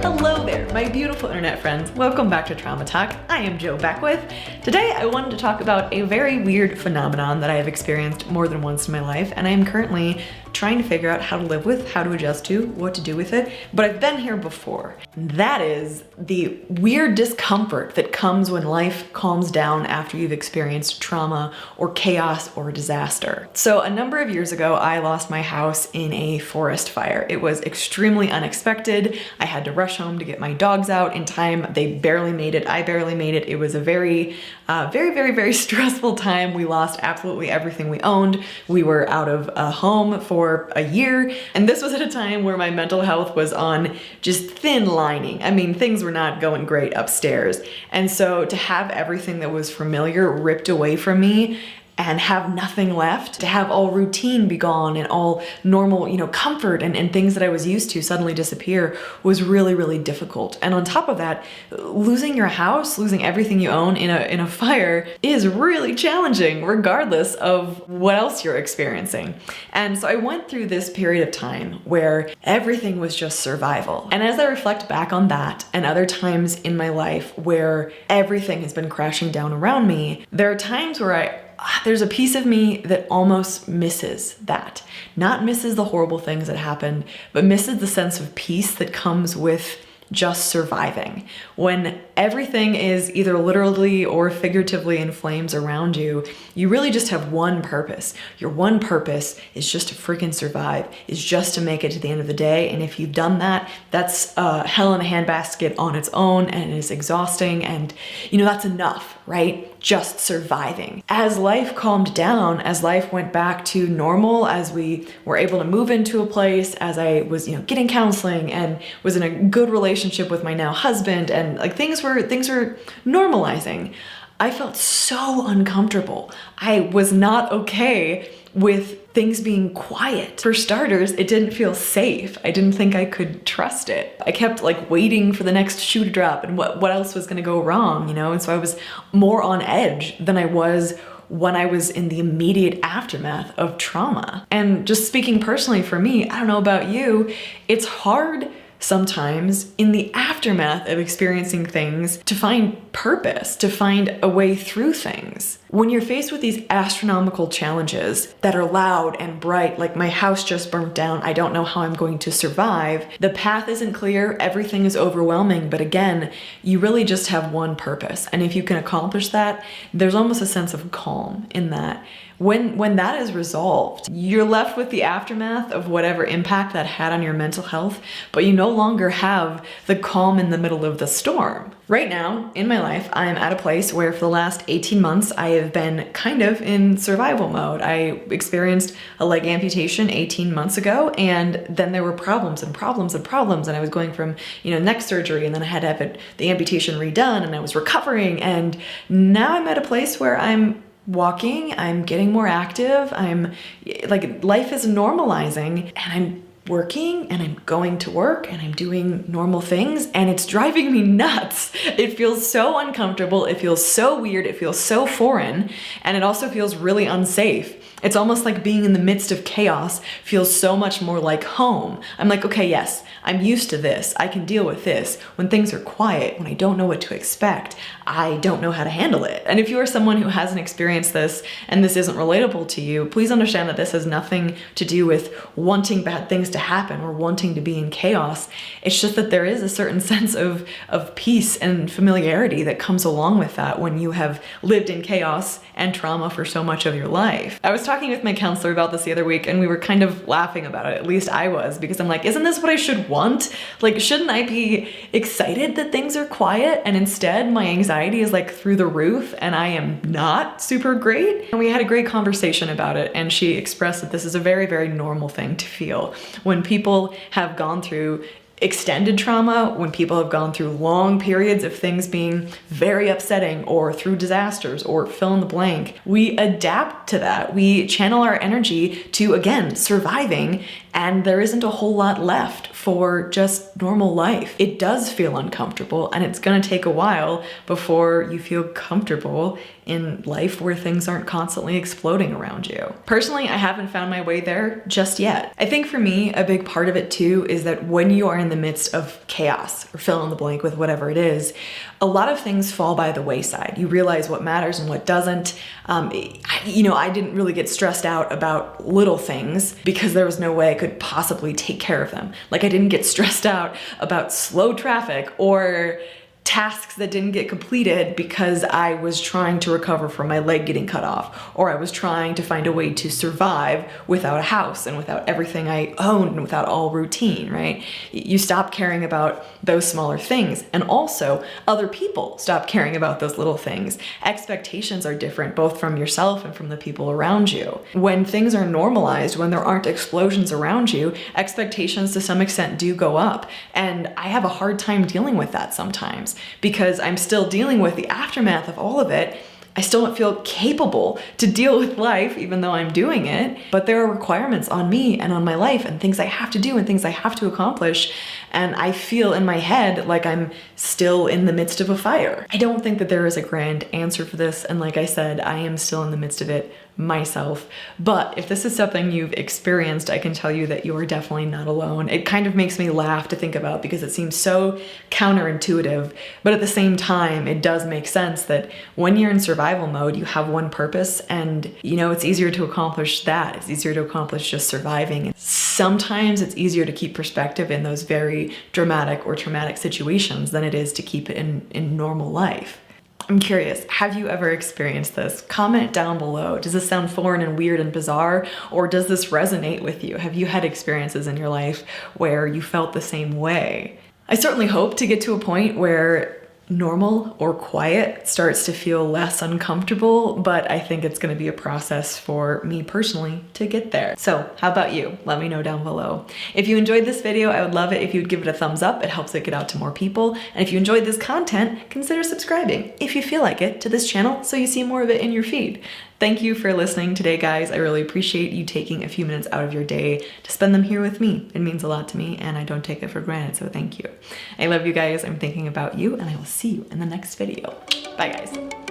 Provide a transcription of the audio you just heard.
Hello there, my beautiful internet friends. Welcome back to Trauma Talk. I am Jo Beckwith. Today I wanted to talk about a very weird phenomenon that I have experienced more than once in my life, and I am currently trying to figure out how to live with, how to adjust to, what to do with it, but I've been here before. That is the weird discomfort that comes when life calms down after you've experienced trauma or chaos or disaster. So a number of years ago, I lost my house in a forest fire. It was extremely unexpected. I had to rush home to get my dogs out in time. They barely made it. I barely made it. It was a very stressful time. We lost absolutely everything we owned. We were out of a home for a year, and this was at a time where my mental health was on just thin lining. I mean, things were not going great upstairs. And so to have everything that was familiar ripped away from me and have nothing left, to have all routine be gone and all normal, comfort and things that I was used to suddenly disappear was really, really difficult. And on top of that, losing your house, losing everything you own in a fire is really challenging regardless of what else you're experiencing. And so I went through this period of time where everything was just survival. And as I reflect back on that and other times in my life where everything has been crashing down around me, there are times where there's a piece of me that almost misses that. Not misses the horrible things that happened, but misses the sense of peace that comes with just surviving. When everything is either literally or figuratively in flames around you, you really just have one purpose. Your one purpose is just to freaking survive, is just to make it to the end of the day. And if you've done that, that's hell in a handbasket on its own, and it's exhausting, and that's enough, right? Just surviving. As life calmed down, as life went back to normal, as we were able to move into a place, as I was, getting counseling and was in a good relationship with my now husband, and like things were normalizing, I felt so uncomfortable. I was not okay with things being quiet. For starters, it didn't feel safe. I didn't think I could trust it. I kept waiting for the next shoe to drop and what else was gonna go wrong, And so I was more on edge than I was when I was in the immediate aftermath of trauma. And just speaking personally for me, I don't know about you, it's hard sometimes in the aftermath of experiencing things to find purpose, to find a way through things. When you're faced with these astronomical challenges that are loud and bright, like my house just burnt down, I don't know how I'm going to survive, the path isn't clear, everything is overwhelming, but again, you really just have one purpose. And if you can accomplish that, there's almost a sense of calm in that. When that is resolved, you're left with the aftermath of whatever impact that had on your mental health, but you no longer have the calm in the middle of the storm. Right now, in my life, I am at a place where for the last 18 months, I have been kind of in survival mode. I experienced a leg amputation 18 months ago, and then there were problems, and I was going from, neck surgery, and then I had to have the amputation redone, and I was recovering, and now I'm at a place where I'm walking, I'm getting more active, life is normalizing, and I'm working and I'm going to work and I'm doing normal things, and it's driving me nuts. It feels so uncomfortable, it feels so weird, it feels so foreign, and it also feels really unsafe. It's almost like being in the midst of chaos feels so much more like home. I'm like, okay, yes, I'm used to this. I can deal with this. When things are quiet, when I don't know what to expect, I don't know how to handle it. And if you are someone who hasn't experienced this and this isn't relatable to you, please understand that this has nothing to do with wanting bad things to happen or wanting to be in chaos. It's just that there is a certain sense of peace and familiarity that comes along with that when you have lived in chaos and trauma for so much of your life. I was talking with my counselor about this the other week, and we were kind of laughing about it. At least I was, because I'm like, isn't this what I should want? Shouldn't I be excited that things are quiet? And instead my anxiety is through the roof, and I am not super great. And we had a great conversation about it, and she expressed that this is a very, very normal thing to feel. When people have gone through extended trauma, when people have gone through long periods of things being very upsetting, or through disasters, or fill in the blank, we adapt to that. We channel our energy to, again, surviving, and there isn't a whole lot left for just normal life. It does feel uncomfortable, and it's gonna take a while before you feel comfortable in life where things aren't constantly exploding around you. Personally, I haven't found my way there just yet. I think for me, a big part of it too is that when you are in the midst of chaos, or fill in the blank with whatever it is, a lot of things fall by the wayside. You realize what matters and what doesn't. I didn't really get stressed out about little things because there was no way I could possibly take care of them. Like, I didn't get stressed out about slow traffic or tasks that didn't get completed because I was trying to recover from my leg getting cut off, or I was trying to find a way to survive without a house and without everything I owned and without all routine, right? You stop caring about those smaller things, and also other people stop caring about those little things. Expectations are different, both from yourself and from the people around you. When things are normalized, when there aren't explosions around you, expectations to some extent do go up, and I have a hard time dealing with that sometimes, because I'm still dealing with the aftermath of all of it. I still don't feel capable to deal with life, even though I'm doing it, but there are requirements on me and on my life and things I have to do and things I have to accomplish, and I feel in my head like I'm still in the midst of a fire. I don't think that there is a grand answer for this, and like I said, I am still in the midst of it myself. But if this is something you've experienced, I can tell you that you are definitely not alone. It kind of makes me laugh to think about because it seems so counterintuitive, but at the same time, it does make sense that when you're in survival mode, you have one purpose, and it's easier to accomplish that. It's easier to accomplish just surviving. Sometimes it's easier to keep perspective in those very dramatic or traumatic situations than it is to keep it in normal life. I'm curious, have you ever experienced this? Comment down below. Does this sound foreign and weird and bizarre, or does this resonate with you? Have you had experiences in your life where you felt the same way? I certainly hope to get to a point where normal or quiet starts to feel less uncomfortable, but I think it's going to be a process for me personally to get there. So how about you? Let me know down below. If you enjoyed this video, I would love it if you would give it a thumbs up. It helps it get out to more people. And if you enjoyed this content, consider subscribing if you feel like it to this channel so you see more of it in your feed. Thank you for listening today, guys. I really appreciate you taking a few minutes out of your day to spend them here with me. It means a lot to me, and I don't take it for granted, so thank you. I love you guys. I'm thinking about you, and I will see you in the next video. Bye, guys.